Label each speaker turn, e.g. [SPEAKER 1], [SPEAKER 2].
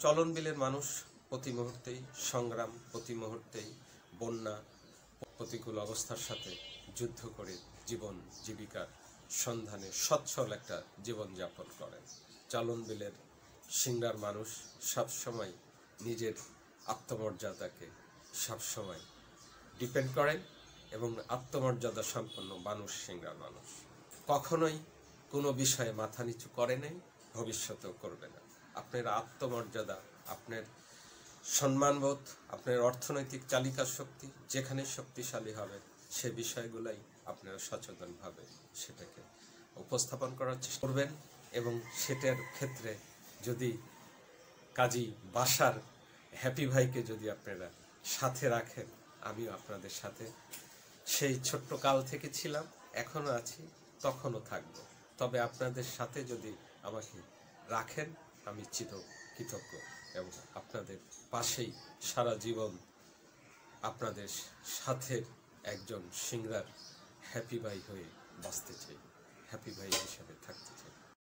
[SPEAKER 1] চলন বিলের মানুষ প্রতি মুহূর্তেই সংগ্রাম, প্রতি মুহূর্তেই বন্যা, প্রতিকূল অবস্থার সাথে যুদ্ধ করে জীবন জীবিকার সন্ধানে সচ্ছল একটা জীবনযাপন করেন। চলন বিলের সিংড়ার মানুষ সবসময় নিজের আত্মমর্যাদাকে সবসময় ডিপেন্ড করেন এবং আত্মমর্যাদা সম্পন্ন মানুষ সিংড়ার মানুষ কখনোই কোনো বিষয়ে মাথা নিচু করে নেই, ভবিষ্যতেও করবে না। আপনার আত্মমর্যাদা, আপনার সম্মানবোধ, আপনার অর্থনৈতিক চালিকা শক্তি যেখানে শক্তিশালী হবে সে বিষয়গুলাই আপনারা সচেতনভাবে সেটাকে উপস্থাপন করার চেষ্টা করবেন। এবং সেটার ক্ষেত্রে যদি কাজী বাসার হ্যাপি ভাইকে যদি আপনারা সাথে রাখেন, আমিও আপনাদের সাথে সেই ছোট্ট কাল থেকে ছিলাম, এখনও আছি, তখনও থাকব। তবে আপনাদের সাথে যদি আমাকে রাখেন আমি চিরকৃতজ্ঞ এবং আপনাদের পাশেই সারা জীবন আপনাদের সাথে একজন সিংড়ার হ্যাপি ভাই হয়ে বাঁচতে চাই, হ্যাপি ভাই হিসেবে থাকতে চাই।